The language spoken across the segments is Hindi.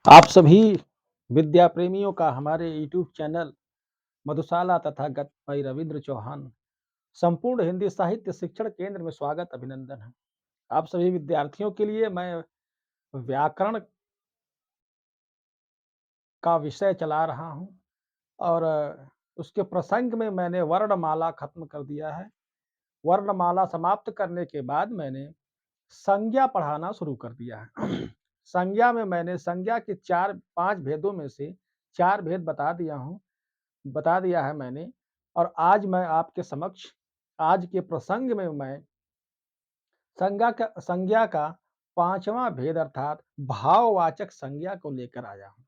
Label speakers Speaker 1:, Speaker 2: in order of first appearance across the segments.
Speaker 1: आप सभी विद्या प्रेमियों का हमारे यूट्यूब चैनल मधुशाला तथागत भाई रविंद्र चौहान संपूर्ण हिंदी साहित्य शिक्षण केंद्र में स्वागत अभिनंदन है। आप सभी विद्यार्थियों के लिए मैं व्याकरण का विषय चला रहा हूँ और उसके प्रसंग में मैंने वर्णमाला खत्म कर दिया है। वर्णमाला समाप्त करने के बाद मैंने संज्ञा पढ़ाना शुरू कर दिया है। संज्ञा में मैंने संज्ञा के 4-5 भेदों में से 4 भेद बता दिया है मैंने। और आज मैं आपके समक्ष आज के प्रसंग में मैं संज्ञा का 5वां भेद अर्थात भाववाचक संज्ञा को लेकर आया हूँ।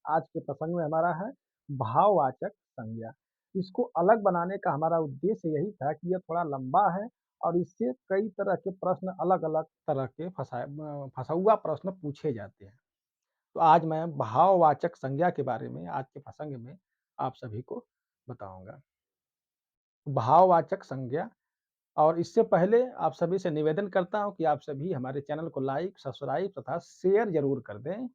Speaker 1: आज के प्रसंग में हमारा है भाववाचक संज्ञा। इसको अलग बनाने का हमारा उद्देश्य यही था कि यह थोड़ा लंबा है और इससे कई तरह के प्रश्न अलग-अलग तरह के फँसाऊआ प्रश्न पूछे जाते हैं। तो आज मैं भाववाचक संज्ञा के बारे में आज के प्रसंग में आप सभी को बताऊँगा। भाववाचक संज्ञा और इससे पहले आप सभी से निवेदन करता हूँ कि आप सभी हमारे चैनल को लाइक, सब्सक्राइब तथा शेयर ज़रूर कर दें।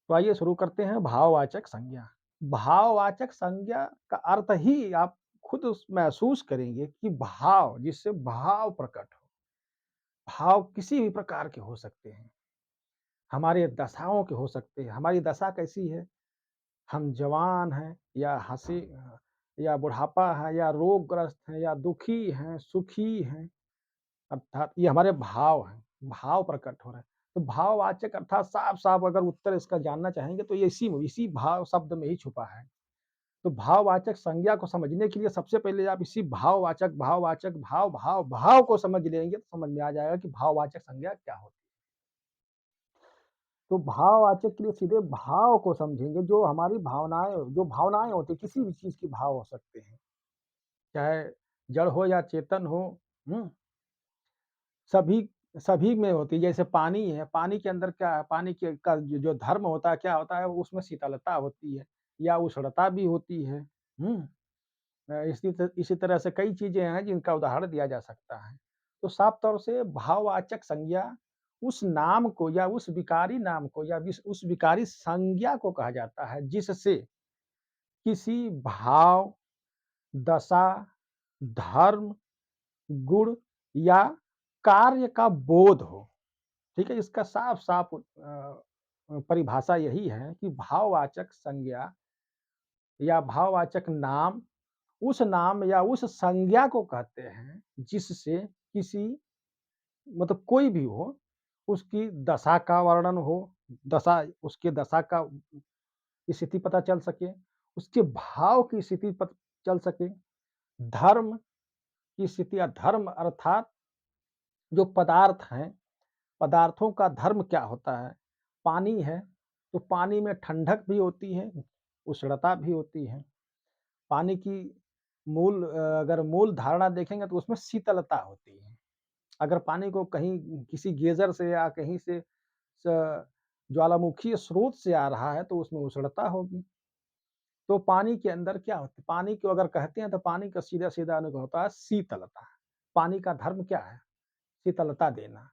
Speaker 1: तो आइए शुरू करते हैं भाववाचक संज्ञा। भाववाचक संज्ञा का अर्थ ही आप खुद उस महसूस करेंगे कि भाव जिससे भाव प्रकट हो। भाव किसी भी प्रकार के हो सकते हैं। हमारे दशाओं के हो सकते हैं। हमारी दशा कैसी है? हम जवान हैं या या बुढ़ापा है या रोगग्रस्त हैं या दुखी हैं, सुखी हैं। अर्थात ये हमारे भाव हैं, भाव प्रकट हो रहे हैं। तो भाववाचक अर्थात साफ-साफ अगर उत्तर इसका जानना चाहेंगे तो ये इसी भाव शब्द में ही छुपा है। तो भाववाचक संज्ञा को समझने के लिए सबसे पहले आप इसी भाववाचक भाव को समझ लेंगे तो समझ में आ जाएगा कि भाववाचक संज्ञा क्या होती है। तो भाववाचक के लिए सीधे भाव को समझेंगे जो भावनाएँ होती हैं, किसी भी चीज़ की भाव हो सकते हैं, चाहे जड़ हो या चेतन हो, हुँ? सभी सभी में होती है। जैसे पानी है, पानी के अंदर क्या है, पानी के का जो धर्म होता है, क्या होता है, उसमें शीतलता होती है या उष्णता भी होती है। हुँ? इसी तरह से कई चीज़ें हैं जिनका उदाहरण दिया जा सकता है। तो साफ तौर से भाववाचक संज्ञा उस नाम को या उस विकारी नाम को या उस विकारी संज्ञा को कहा जाता है जिससे किसी भाव, दशा, धर्म, गुण या कार्य का बोध हो। ठीक है? इसका साफ-साफ परिभाषा यही है कि भाववाचक संज्ञा या भाववाचक नाम उस नाम या उस संज्ञा को कहते हैं जिससे किसी मतलब कोई भी हो, उसकी दशा का वर्णन हो, उसके दशा का स्थिति पता चल सके, उसके भाव की स्थिति पता चल सके, धर्म की स्थिति या धर्म अर्थात जो पदार्थ हैं, पदार्थों का धर्म क्या होता है? पानी है, तो पानी में ठंडक भी होती है, उष्णता भी होती है। पानी की अगर मूल धारणा देखेंगे तो उसमें शीतलता होती है। अगर पानी को कहीं किसी गेज़र से या कहीं से स ज्वालामुखी स्रोत से आ रहा है तो उसमें उष्णता होगी। तो पानी के अंदर क्या होता है? पानी को अगर कहते हैं तो पानी का सीधा-सीधा अर्थ होता है शीतलता। पानी का धर्म क्या है? शीतलता देना,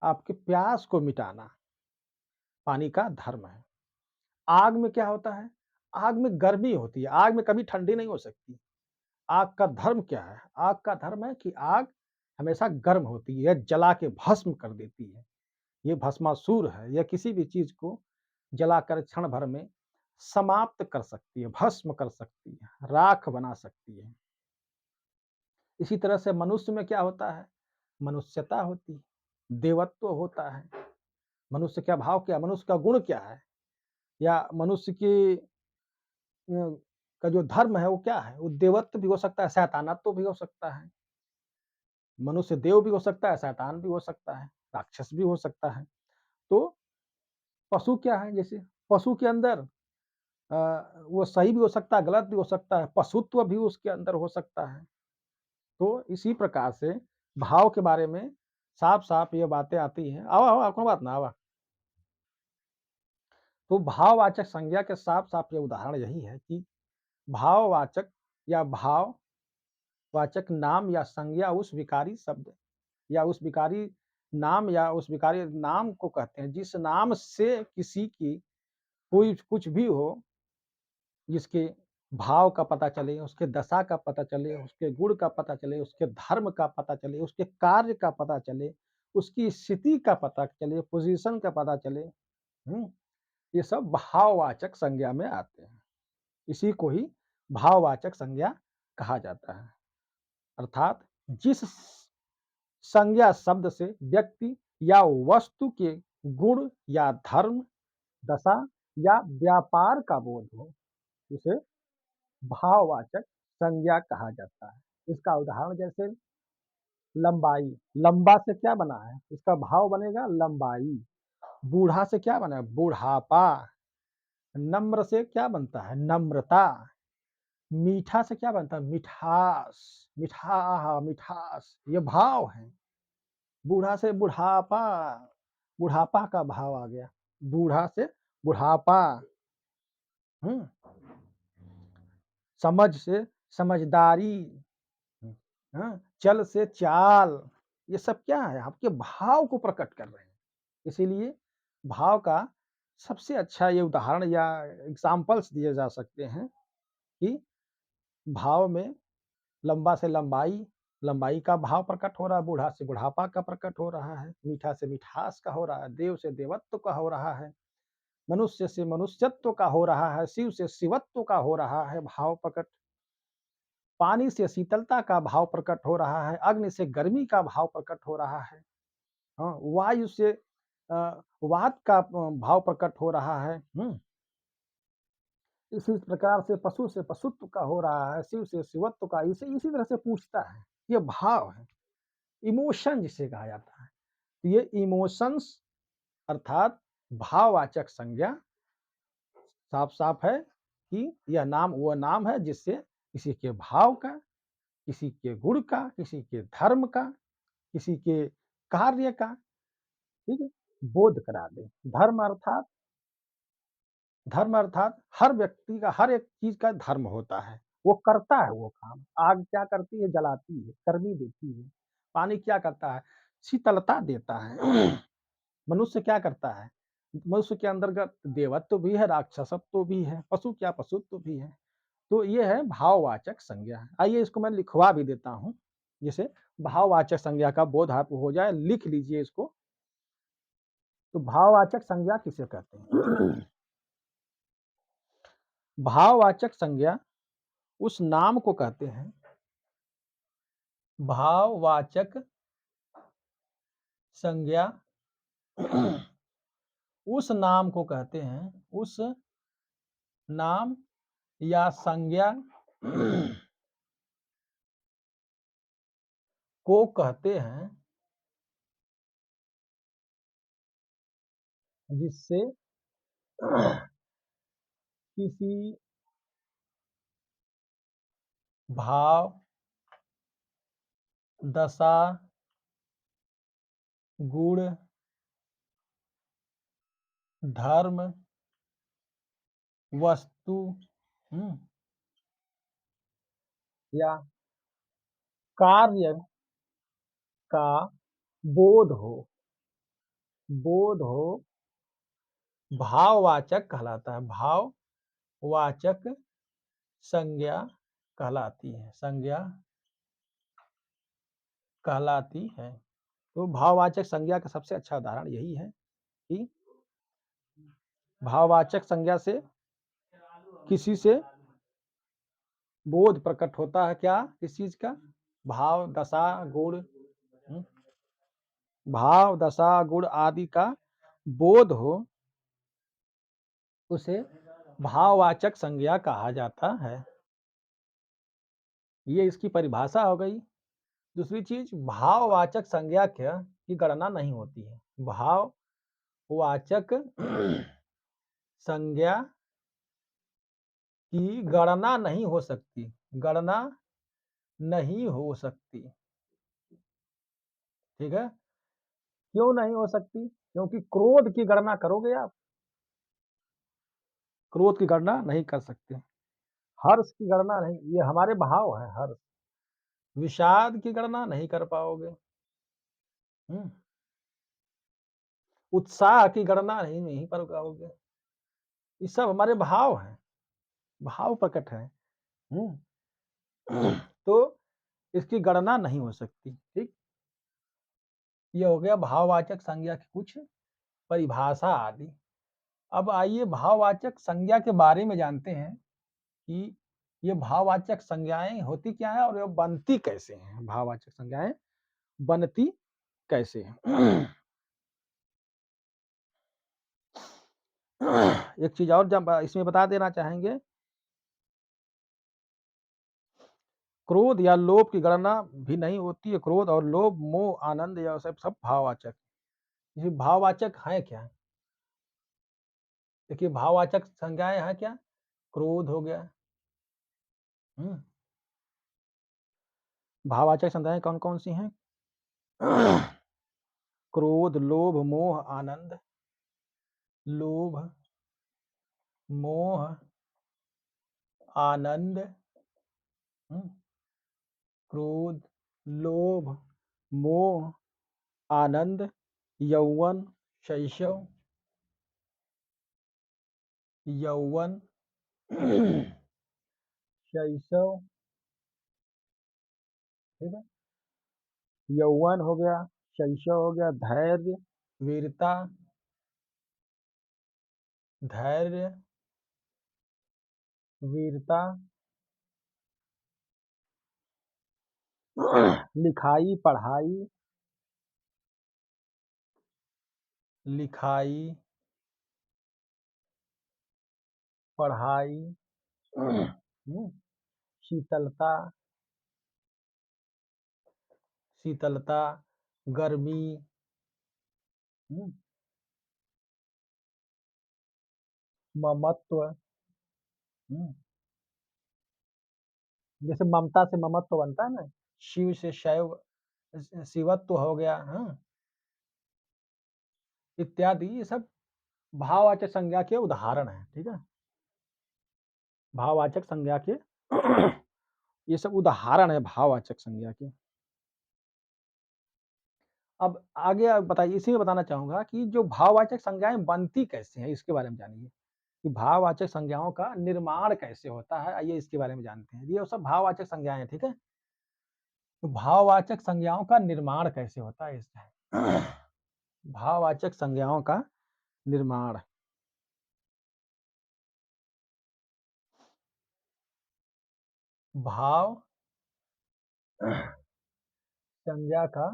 Speaker 1: आपकी प्यास को मिटाना, पानी का धर्म है। आग में क्या होता है? आग में गर्मी होती है, आग में कभी ठंडी नहीं हो सकती। आग का धर्म क्या है? आग का धर्म है कि आग हमेशा गर्म होती है, जला के भस्म कर देती है। ये भस्मासुर है, यह किसी भी चीज़ को जलाकर क्षण भर में समाप्त कर सकती है, भस्म कर सकती है, राख बना सकती है। इसी तरह से मनुष्य में क्या होता है? मनुष्यता होती है, देवत्व होता है। मनुष्य का भाव क्या है? मनुष्य का गुण क्या है? या मनुष्य की का जो धर्म है वो क्या है? वो देवत्व भी हो सकता है, शैतानत्व भी हो सकता है। मनुष्य देव भी हो सकता है, शैतान भी हो सकता है, राक्षस भी हो सकता है। तो पशु क्या है जैसे पशु के अंदर अ, वो सही भी हो सकता है, गलत भी हो सकता है, पशुत्व भी उसके अंदर हो सकता है। तो इसी प्रकार से भाव के बारे में साफ-साफ ये बातें आती हैं। आवा, आवा कोनो बात ना आवा। तो भाववाचक संज्ञा के साफ-साफ ये उदाहरण यही है कि भाववाचक या भाववाचक नाम या संज्ञा उस विकारी शब्द या उस विकारी नाम या उस विकारी नाम को कहते हैं, जिस नाम से किसी की कोई कुछ भी हो, जिसके भाव का पता चले, उसके दशा का पता चले, उसके गुण का पता चले, उसके धर्म का पता चले, उसके कार्य का पता चले, उसकी स्थिति का पता चले, पोज़ीशन का पता चले, हुँ? ये सब भाववाचक संज्ञा में आते हैं। इसी को ही भाववाचक संज्ञा कहा जाता है। अर्थात जिस संज्ञा शब्द से व्यक्ति या वस्तु के गुण या धर्म, दशा या व्यापार का बोध हो, उसे भाववाचक संज्ञा कहा जाता है। इसका उदाहरण जैसे लंबाई, लंबा से क्या बना है? इसका भाव बनेगा लंबाई। बूढ़ा से क्या बना है? बुढ़ापा। नम्र से क्या बनता है? नम्रता। मीठा से क्या बनता है? मिठास। मिठास, ये भाव है। बूढ़ा से बुढ़ापा, बुढ़ापा का भाव आ गया। बूढ़ा से बुढ़ापा। हुँ? समझ से समझदारी। हाँ, चल से चाल। ये सब क्या है? आपके भाव को प्रकट कर रहे हैं। इसीलिए भाव का सबसे अच्छा ये उदाहरण या एग्ज़ाम्पल्स दिए जा सकते हैं कि भाव में लंबा से लंबाई, लंबाई का भाव प्रकट हो रहा है, बूढ़ा से बुढ़ापा का प्रकट हो रहा है, मीठा से मिठास का हो रहा है, देव से देवत्व का हो रहा है, मनुष्य से मनुष्यत्व का हो रहा है, शिव से शिवत्व का हो रहा है भाव प्रकट। पानी से शीतलता का भाव प्रकट हो रहा है, अग्नि से गर्मी का भाव प्रकट हो रहा है। हाँ, वायु से वात का भाव प्रकट हो रहा है। इसी प्रकार से पशु से पशुत्व का हो रहा है, शिव से शिवत्व का इसी इसी तरह से पूछता है। ये भाव है, इमोशन जिसे कहा जाता है। तो ये इमोशंस अर्थात भाववाचक संज्ञा साफ-साफ है कि यह नाम वह नाम है जिससे किसी के भाव का, किसी के गुण का, किसी के धर्म का, किसी के कार्य का, ठीक है, बोध करा दे। धर्म अर्थात हर व्यक्ति का हर एक चीज़ का धर्म होता है। वो करता है वो काम। आग क्या करती है? जलाती है, गर्मी देती है। पानी क्या करता है? शीतलता देता है। मनुष्य क्या करता है? मनुष्य के अंतर्गत देवत्व भी है, राक्षसत्व भी है, पशु क्या पशुत्व भी है। तो ये है भाववाचक संज्ञा। आइए इसको मैं लिखवा भी देता हूँ, जिससे भाववाचक संज्ञा का बोध आपको हो जाए, लिख लीजिए इसको। तो भाववाचक संज्ञा किसे कहते हैं? भाववाचक संज्ञा उस नाम को कहते हैं, भाववाचक संज्ञा उस नाम को कहते हैं, उस नाम या संज्ञा को कहते हैं जिससे किसी भाव, दशा, गुण, धर्म, वस्तु हुँ, या कार्य का बोध हो, बोध हो, भाववाचक कहलाता है। भाववाचक संज्ञा कहलाती है, संज्ञा कहलाती है। तो भाववाचक संज्ञा का सबसे अच्छा उदाहरण यही है कि भाववाचक संज्ञा से किसी से बोध प्रकट होता है क्या? किस चीज़ का? भाव, दशा, गुण हुँ, भाव, दशा, गुण आदि का बोध हो, उसे भाववाचक संज्ञा कहा जाता है। ये इसकी परिभाषा हो गई। दूसरी चीज़ भाववाचक संज्ञा क्या की गणना नहीं होती है। भाववाचक संज्ञा की गणना नहीं हो सकती, गणना नहीं हो सकती, ठीक है? क्यों नहीं हो सकती? क्योंकि क्रोध की गणना करोगे आप? क्रोध की गणना नहीं कर सकते। हर्ष की गणना नहीं, ये हमारे भाव हैं हर्ष। विषाद की गणना नहीं कर पाओगे। हुँ? उत्साह की गणना नहीं पर करोगे। ये सब हमारे भाव हैं, भाव प्रकट हैं। हुँ। तो इसकी गणना नहीं हो सकती, ठीक? ये हो गया भाववाचक संज्ञा की कुछ परिभाषा आदि। अब आइए भाववाचक संज्ञा के बारे में जानते हैं कि ये भाववाचक संज्ञाएँ होती क्या हैं और ये बनती कैसे हैं? भाववाचक संज्ञाएँ बनती कैसे हैं? एक चीज़ और जब इसमें बता देना चाहेंगे, क्रोध या लोभ की गणना भी नहीं होती है। क्रोध और लोभ, मोह, आनंद या सब भाववाचक। ये भाववाचक हैं क्या? देखिए भाववाचक संज्ञाएँ हैं क्या? क्रोध हो गया, हुँ? भाववाचक संज्ञाएँ कौन-कौन सी हैं? क्रोध, लोभ, मोह, आनंद, लोभ, मोह, आनंद, हुँ? क्रोध, लोभ, मोह, आनंद, यौवन, शैशव, यौवन, शैशव, ठीक है? यौवन हो गया, शैशव हो गया, धैर्य, वीरता, धैर्य, वीरता, लिखाई, पढ़ाई, लिखाई, पढ़ाई, हुँ? शीतलता, शीतलता, गर्मी, हुँ? ममत्व, हुँ? जैसे ममता से ममत्व बनता है ना, शिव से शैव शिवत्व हो गया, हाँ? इत्यादि ये सब भाववाचक संज्ञा के उदाहरण हैं, ठीक है? भाववाचक संज्ञा के ये सब उदाहरण है भाववाचक संज्ञा के। अब आगे आप बताइए, इसी में बताना चाहूँगा कि जो भाववाचक संज्ञाएँ बनती कैसे हैं, इसके बारे में जानिए, कि भाववाचक संज्ञाओं का निर्माण कैसे होता है, आइए इसके बारे में जानते हैं। ये सब भाववाचक संज्ञाएँ हैं, ठीक है? तो भाववाचक संज्ञाओं का निर्माण कैसे होता है इसमें? भाववाचक संज्ञाओं का निर्माण, भाव संज्ञा का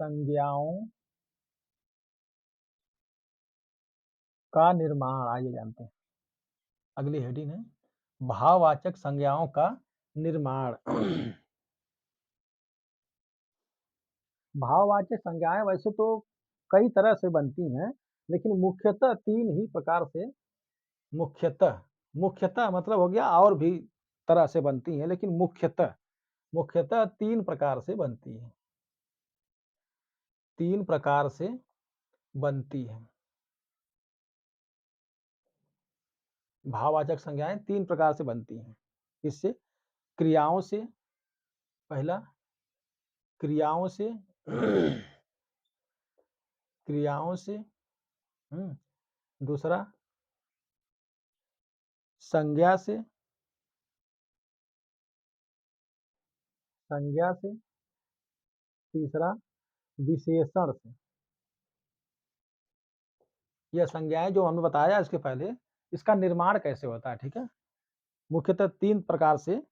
Speaker 1: संज्ञाओं का निर्माण, आइए जानते हैं। अगली हेडिंग है भाववाचक संज्ञाओं का निर्माण। भाववाचक संज्ञाएँ वैसे तो कई तरह से बनती हैं, लेकिन मुख्यतः 3 ही प्रकार से, मुख्यतः, मुख्यतः मतलब हो गया और भी तरह से बनती हैं, लेकिन मुख्यतः, मुख्यतः 3 प्रकार से बनती हैं। 3 प्रकार से बनती हैं। भाववाचक संज्ञाएँ 3 प्रकार से बनती हैं। किससे? क्रियाओं से, पहला क्रियाओं से, क्रियाओं से, हुँ? दूसरा संज्ञा से, संज्ञा से, तीसरा विशेषण से। ये संज्ञाएँ जो हमने बताया इसके पहले, इसका निर्माण कैसे होता है, ठीक है? मुख्यतः 3 प्रकार से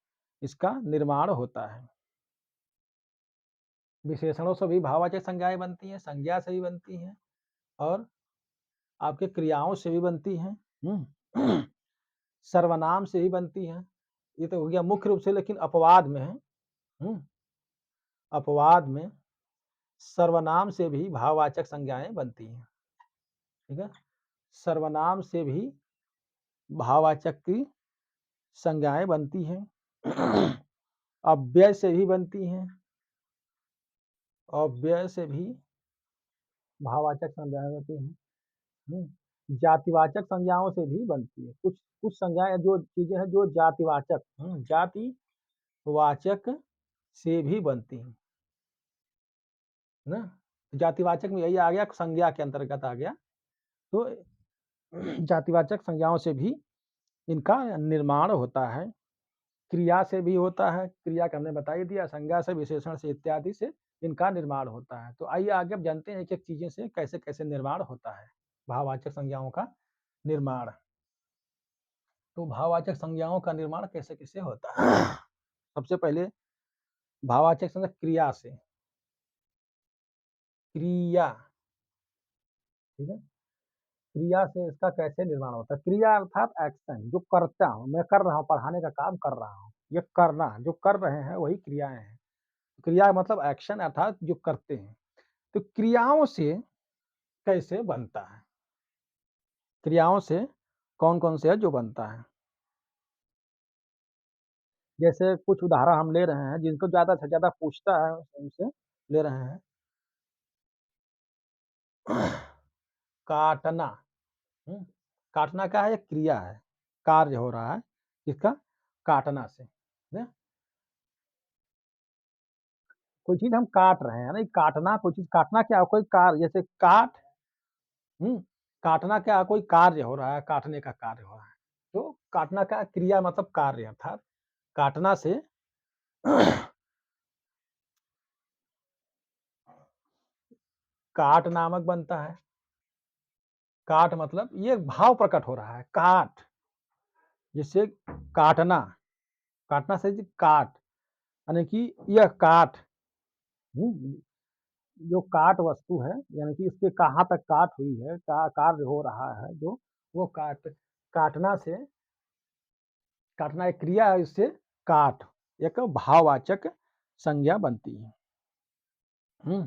Speaker 1: इसका निर्माण होता है। विशेषणों से भी भाववाचक संज्ञाएँ बनती हैं, संज्ञा से भी बनती हैं और आपके क्रियाओं से भी बनती हैं, हुँ? सर्वनाम से भी बनती हैं। ये तो हो गया मुख्य रूप से, लेकिन अपवाद में है, हुँ? अपवाद में सर्वनाम से भी भाववाचक संज्ञाएँ बनती हैं, ठीक है? सर्वनाम से भी भाववाचक की संज्ञाएँ बनती हैं। अव्यय से भी बनती हैं, अव्यय से भी भाववाचक संज्ञाएँ बनती हैं, जातिवाचक संज्ञाओं से भी बनती है। कुछ कुछ संज्ञाएँ जो चीज़ें हैं जो जातिवाचक, जातिवाचक से भी बनती हैं, है ना? जातिवाचक में यही आ गया, संज्ञा के अंतर्गत आ गया। तो जातिवाचक संज्ञाओं से भी इनका निर्माण होता है, क्रिया से भी होता है, क्रिया का हमने बता ही दिया, संज्ञा से, विशेषण से, इत्यादि से इनका निर्माण होता है। तो आइए आगे अब जानते हैं एक-एक चीज़ें से कैसे-कैसे निर्माण होता है, भाववाचक संज्ञाओं का निर्माण। तो भाववाचक संज्ञाओं का निर्माण कैसे-कैसे होता है? सबसे पहले भाववाचक संज्ञा क्रिया से, क्रिया, ठीक है? क्रिया से इसका कैसे निर्माण होता है? क्रिया अर्थात एक्शन, जो करता हूँ, मैं कर रहा हूँ, पढ़ाने का काम कर रहा हूँ। ये करना, जो कर रहे हैं वही क्रियाएँ हैं। क्रिया मतलब एक्शन अर्थात जो करते हैं। तो क्रियाओं से कैसे बनता है? क्रियाओं से कौन-कौन से है जो बनता है? जैसे कुछ उदाहरण हम ले रहे हैं, जिनको ज़्यादा से ज़्यादा पूछता है उनसे ले रहे हैं। काटना, हुँ? काटना क्या है? एक क्रिया है, कार्य हो रहा है, किसका? काटना से, हैं? कोई चीज़ हम काट रहे हैं, है ना? काटना कोई चीज़ काटना क्या है? कोई कार्य जैसे काट, हुँ? काटना क्या है? कोई कार्य हो रहा है, काटने का कार्य हो रहा है। तो काटना का क्रिया मतलब कार्य अर्थात काटना से काट नामक बनता है। काट मतलब ये भाव प्रकट हो रहा है, काट, जैसे काटना, काटना से जी काट, यानी कि यह काट, हुँ, जो काट वस्तु है, यानी कि इसके कहाँ तक काट हुई है, कार्य हो रहा है जो, वो काटना से, काटना एक क्रिया है, इससे काट, एक भाववाचक संज्ञा बनती है। हुँ,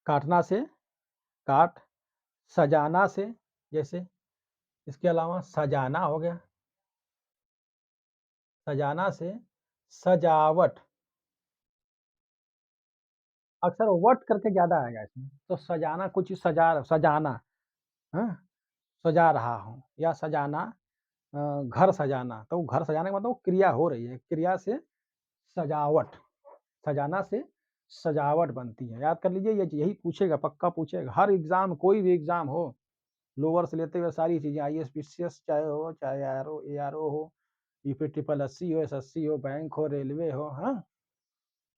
Speaker 1: काटना से काट, सजाना से, जैसे इसके अलावा सजाना हो गया, सजाना से सजावट, अक्सर वट करके ज़्यादा आएगा इसमें, तो सजाना कुछ सजाना, हाँ? सजा रहा हूँ या सजाना, घर सजाना, तो घर सजाने का मतलब वो क्रिया हो रही है, क्रिया से सजावट, सजाना से सजावट बनती है। याद कर लीजिए, ये यही पूछेगा, पक्का पूछेगा, हर एग्ज़ाम कोई भी एग्ज़ाम हो, लोअर से लेते हुए सारी चीज़ें, आईएएस, पीसीएस चाहे हो, चाहे आरओ, एआरओ हो, यूपी ट्रिपल एससी हो, एसएससी हो, बैंक हो, रेलवे हो, हाँ?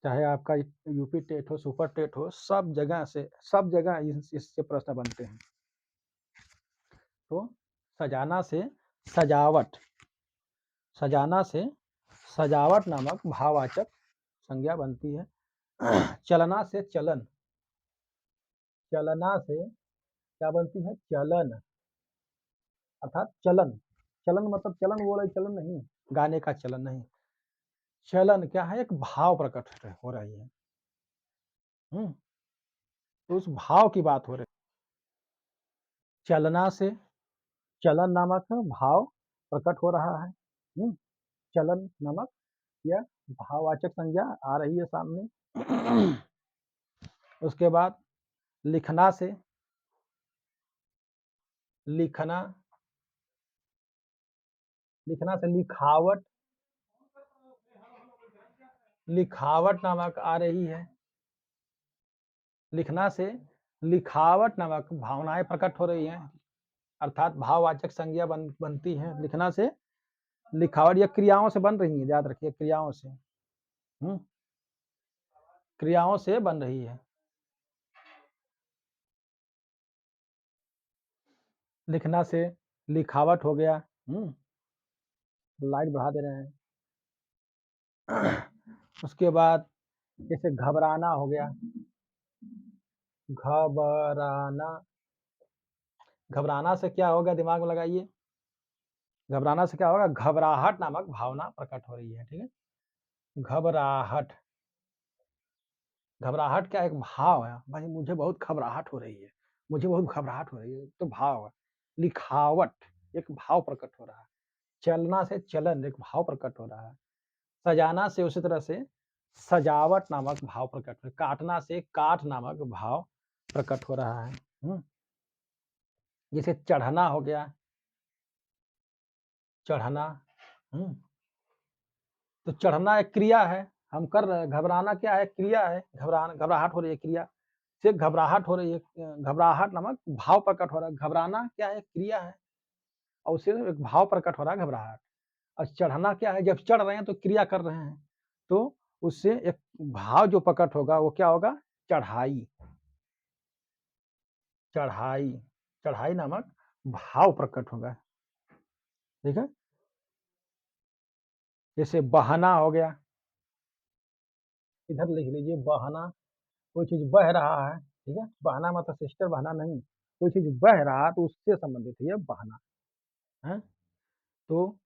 Speaker 1: चाहे आपका यूपी टेट हो, सुपर टेट हो, सब जगह इस इससे प्रश्न बनते हैं। तो सजाना से सजावट, सजाना से सजावट नामक भाववाचक संज्ञा बनती है। चलना से चलन, चलना से क्या बनती है? चलन, अर्थात चलन, चलन मतलब चलन वो वाला चलन नहीं, गाने का चलन नहीं, चलन क्या है? एक भाव प्रकट हो रही है, हुँ? तो उस भाव की बात हो रही है। चलना से चलन नामक भाव प्रकट हो रहा है, हुँ? चलन नामक यह भाववाचक संज्ञा आ रही है सामने। उसके बाद लिखना से, लिखना, लिखना से लिखावट, लिखावट नामक आ रही है। लिखना से लिखावट नामक भावनाएँ प्रकट हो रही हैं, अर्थात भाववाचक संज्ञा बनती है। लिखना से लिखावट, या क्रियाओं से बन रही है, याद रखिए क्रियाओं से, हुँ? क्रियाओं से बन रही है। लिखना से लिखावट हो गया, हुँ? लाइट बढ़ा दे रहे हैं। उसके बाद जैसे घबराना हो गया, घबराना, घबराना से क्या होगा दिमाग में लगाइए, घबराना से क्या होगा? घबराहट नामक भावना प्रकट हो रही है, ठीक है? घबराहट, घबराहट क्या एक भाव है, भाई मुझे बहुत घबराहट हो रही है, मुझे बहुत घबराहट हो रही है, तो भाव है। लिखावट, एक भाव प्रकट हो रहा है। चलना से चलन, एक भाव प्रकट हो रहा है। सजाना से उसी तरह से सजावट नामक भाव प्रकट, काटना से काट नामक भाव प्रकट हो रहा है। हुँ? जैसे चढ़ना हो गया, चढ़ना, हुँ? तो चढ़ना एक क्रिया है, हम कर रहे हैं, घबराना क्या है? क्रिया है, घबराहट हो रही है, क्रिया। से घबराहट हो रही है, घबराहट नामक भाव प्रकट हो रहा है। घबराना क्या है? क्रिया है और उससे एक भाव प्रकट हो रहा है घबराहट। और चढ़ना क्या है? जब चढ़ रहे हैं तो क्रिया कर रहे हैं, तो उससे एक भाव जो प्रकट होगा वो क्या होगा? चढ़ाई। चढ़ाई, चढ़ाई नामक भाव प्रकट होगा। ठीक है? जैसे बहना हो गया, इधर लिख लीजिए बहना, कोई चीज़ बह रहा है, ठीक है? बहना मतलब सिस्टर बहना नहीं, कोई चीज़ बह रहा है तो उससे संबंधित है ये बहना, हैं? तो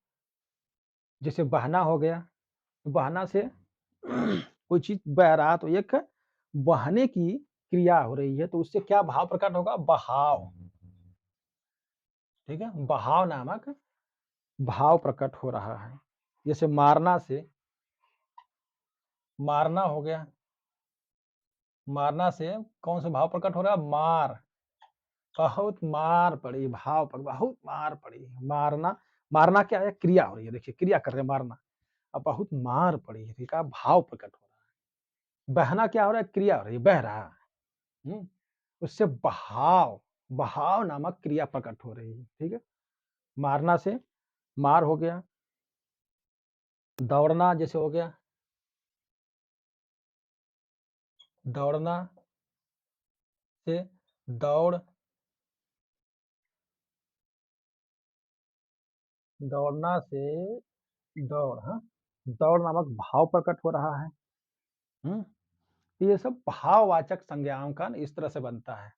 Speaker 1: जैसे बहना हो गया, तो बहना से कोई चीज़ बह रहा है तो एक बहने की क्रिया हो रही है, तो उससे क्या भाव प्रकट होगा? बहाव, ठीक है? बहाव नामक भाव प्रकट हो रहा है। जैसे मारना से मारना हो गया, मारना से कौन सा भाव प्रकट हो रहा है? मार, बहुत मार पड़ी, भाव पर बहुत मार पड़ी। मारना, मारना क्या है? क्रिया हो रही है, देखिए क्रिया कर रहे हैं मारना। अब बहुत मार पड़ी है, ठीक है? भाव प्रकट हो रहा है। बहना क्या हो रहा है? क्रिया हो रही है, बह रहा है। हुँ? उससे बहाव, बहाव नामक क्रिया प्रकट हो रही है, ठीक है? मारना से मार हो गया, दौड़ना जैसे हो गया, दौड़ना से दौड़, दौड़ना से दौड़, हाँ? दौड़ नामक भाव प्रकट हो रहा है। हुँ? ये सब भाववाचक संज्ञाओं का इस तरह से बनता है।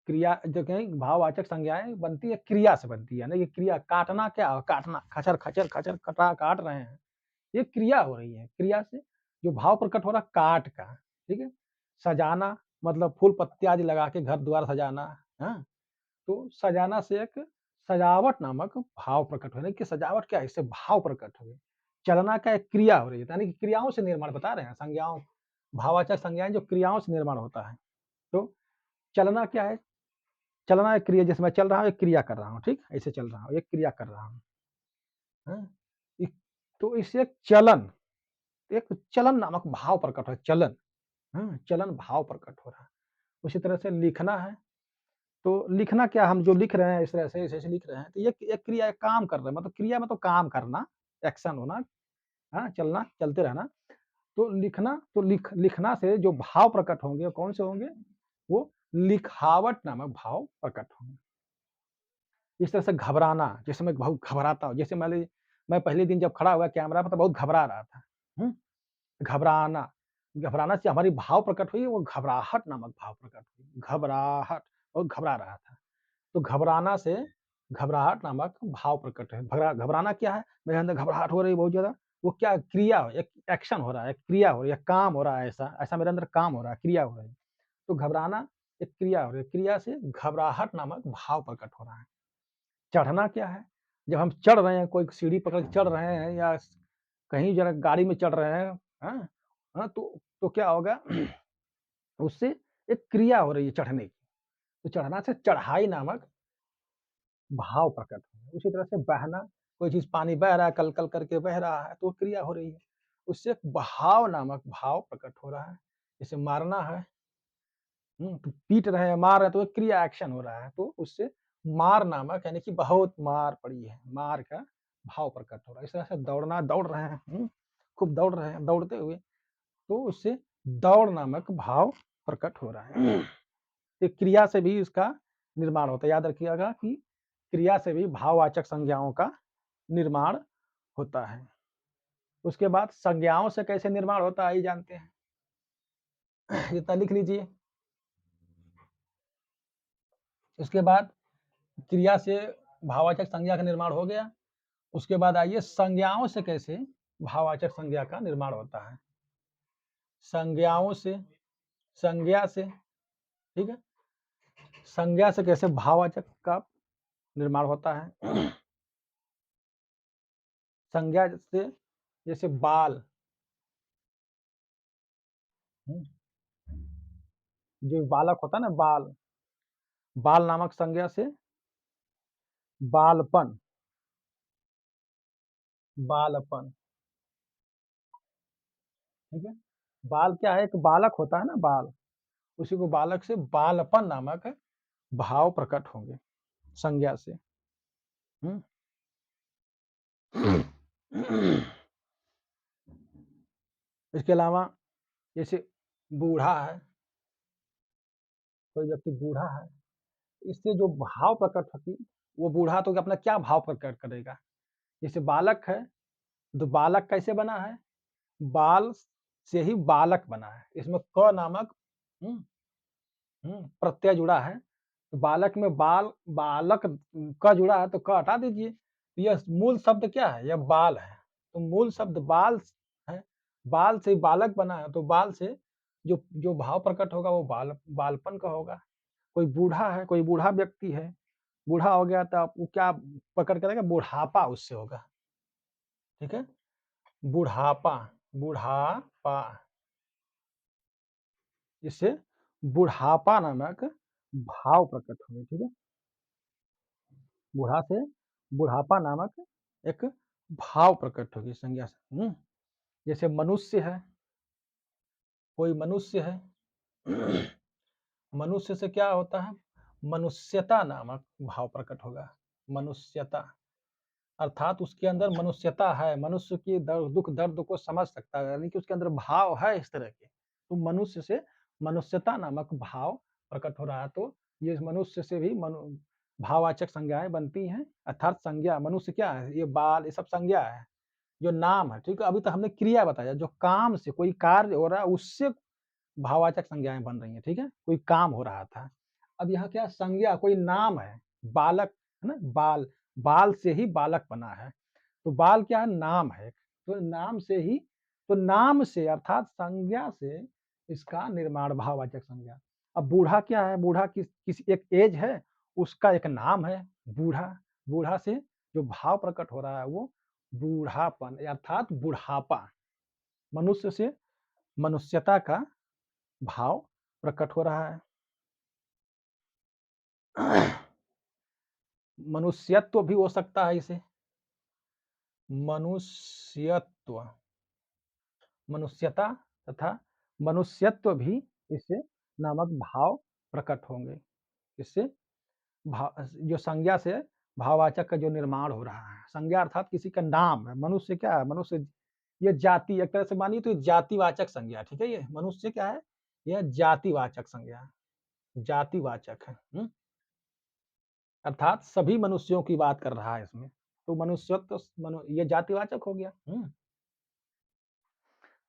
Speaker 1: क्रिया जो कहीं भाववाचक संज्ञाएँ बनती है, क्रिया से बनती है ना, ये क्रिया काटना क्या है? काटना, खचर-खचर, खचर कटा काट रहे हैं, ये क्रिया हो रही है। क्रिया से जो भाव प्रकट हो रहा है काट का, ठीक है? सजाना मतलब फूल पत्ती आदि लगा के घर-द्वार सजाना, हाँ? तो सजाना से एक सजावट नामक भाव प्रकट हो रहा है कि सजावट क्या है? इससे भाव प्रकट हुए। चलना क्या है? क्रिया हो रही है, यानी कि क्रियाओं से निर्माण बता रहे हैं, संज्ञाओं भाववाचक संज्ञाएँ जो क्रियाओं से निर्माण होता है। तो चलना क्या है? चलना एक क्रिया, जैसे मैं चल रहा हूँ, एक क्रिया कर रहा हूँ, ठीक? ऐसे चल रहा हूँ, एक क्रिया कर रहा हूँ, हाँ? इक तो इससे एक चलन नामक भाव प्रकट हो, चलन, हाँ? चलन भाव प्रकट हो रहा है। उसी तरह से लिखना है, तो लिखना क्या, हम जो लिख रहे हैं इस तरह से ऐसे-ऐसे लिख रहे हैं, तो ये एक क्रिया, एक काम कर रहे हैं, मतलब क्रिया मतलब काम करना, एक्शन होना, हाँ? चलना, चलते रहना। तो लिखना, तो लिखना से जो भाव प्रकट होंगे, वो कौन से होंगे? वो लिखावट नामक भाव प्रकट होंगे। इस तरह से घबराना, जैसे मैं बहुत घबराता हूँ, जैसे मैं पहले दिन जब खड़ा हुआ कैमरा पे तो बहुत घबरा रहा था। हुँ? घबराना, घबराना से हमारी भाव प्रकट हुई, वो घबराहट नामक भाव प्रकट हुई। घबराहट, बहुत घबरा रहा था। तो घबराना से घबराहट नामक भाव प्रकट है। घबराना क्या है? मेरे अंदर घबराहट हो रही है बहुत ज़्यादा। वो क्या क्रिया है, एक एक्शन हो रहा है, एक क्रिया हो रही है, काम हो रहा है ऐसा, ऐसा मेरे अंदर काम हो रहा है, क्रिया हो रही है। तो घबराना एक क्रिया हो रही है, क्रिया से घबराहट नामक भाव प्रकट हो रहा है। चढ़ना क्या है? जब हम चढ़ रहे हैं, कोई सीढ़ी पकड़ के चढ़ रहे हैं या कहीं ज़रा गाड़ी में चढ़ रहे हैं, हाँ? हाँ, तो क्या होगा? उससे एक क्रिया हो रही है चढ़ने की। तो चढ़ना से चढ़ाई नामक भाव प्रकट हो। उसी तरह से बहना, कोई चीज़ पानी बह रहा है, कल-कल करके बह रहा है, तो वो क्रिया हो रही है। उससे एक बहाव नामक भाव प्रकट हो रहा है। जैसे मारना है, तो पीट रहे हैं, मार रहे हैं, तो एक क्रिया एक्शन हो रहा है, तो उससे मार नामक यानी कि बहुत मार पड़ी है, मार का भाव प्रकट हो रहा है। इस तरह से दौड़ना, दौड़ रहे हैं, खूब दौड़ रहे हैं, दौड़ते हुए, तो उससे दौड़ नामक भाव प्रकट हो रहा है। एक क्रिया से भी इसका निर्माण होता है। याद रखिएगा कि क्रिया से भी भाववाचक संज्ञाओं का निर्माण होता है। उसके बाद संज्ञाओं से कैसे निर्माण होता है, आइए जानते हैं। इतना लिख लीजिए। उसके बाद क्रिया से भाववाचक संज्ञा का निर्माण हो गया। उसके बाद आइए संज्ञाओं से कैसे भाववाचक संज्ञा का निर्माण होता है। संज्ञाओं से, संज्ञा से, ठीक है? संज्ञा से कैसे भाववाचक का निर्माण होता है। संज्ञा से जैसे बाल, हुँ, जो बालक होता है ना बाल, बाल नामक संज्ञा से बालपन, बालपन, ठीक है? बाल क्या है? एक बालक होता है ना बाल, उसी को बालक से बालपन नामक भाव प्रकट होंगे संज्ञा से। हुँ। इसके अलावा जैसे बूढ़ा है, कोई व्यक्ति बूढ़ा है, इससे जो भाव प्रकट होती, वो बूढ़ा तो अपना क्या भाव प्रकट करेगा? जैसे बालक है, तो बालक कैसे बना है? बाल से ही बालक बना है। इसमें क नामक हुँ, प्रत्यय जुड़ा है। तो बालक में बालक क जुड़ा है तो क हटा दीजिए। यह मूल शब्द क्या है? यह बाल है। तो मूल शब्द बाल है। बाल से बालक बना है, तो बाल से जो जो भाव प्रकट होगा वो बालपन का होगा। कोई बूढ़ा है, कोई बूढ़ा व्यक्ति है, बूढ़ा हो गया तो आप वो क्या प्रकट करेगा? बुढ़ापा उससे होगा। ठीक है? बुढ़ापा, बुढ़ापा, इससे बुढ़ापा नामक भाव प्रकट होंगे। ठीक है? बूढ़ा से बुढ़ापा नामक एक भाव प्रकट होगी संज्ञा से। जैसे मनुष्य है, कोई मनुष्य है, मनुष्य से क्या होता है? मनुष्यता नामक भाव प्रकट होगा। मनुष्यता अर्थात उसके अंदर मनुष्यता है, मनुष्य की दुख दर्द को समझ सकता है, यानी कि उसके अंदर भाव है इस तरह के। तो मनुष्य से मनुष्यता नामक भाव प्रकट हो रहा है, तो ये मनुष्य से भी भाववाचक संज्ञाएं बनती हैं। अर्थात संज्ञा मनुष्य क्या है? ये बाल, ये सब संज्ञा है। जो नाम है, ठीक है? अभी तो हमने क्रिया बताया, जो काम से कोई कार्य हो रहा है उससे भाववाचक संज्ञाएं बन रही हैं। ठीक है? कोई काम हो रहा था। अब यहाँ क्या संज्ञा, कोई नाम है, बालक है ना? बाल, बाल से ही बालक बना है। तो बाल क्या है? नाम है। तो नाम से ही, तो नाम से अर्थात संज्ञा से इसका निर्माण, भाववाचक संज्ञा। अब बूढ़ा क्या है? बूढ़ा किसी एक एज है, उसका एक नाम है बूढ़ा। बूढ़ा से जो भाव प्रकट हो रहा है वो बूढ़ापन अर्थात बुढ़ापा। मनुष्य से मनुष्यता का भाव प्रकट हो रहा है। मनुष्यत्व भी हो सकता है इसे। मनुष्यत्व, मनुष्यता तथा मनुष्यत्व भी इससे नामक भाव प्रकट होंगे। इससे जो संज्ञा से भाववाचक का जो निर्माण हो रहा है। संज्ञा अर्थात किसी का नाम है। मनुष्य क्या है? मनुष्य ये जाति, एक तरह से मानिए तो जातिवाचक संज्ञा। ठीक है? ये मनुष्य क्या है? यह जातिवाचक संज्ञा है, जातिवाचक है। अर्थात सभी मनुष्यों की बात कर रहा है इसमें। तो मनुष्यत्व ये जातिवाचक हो गया।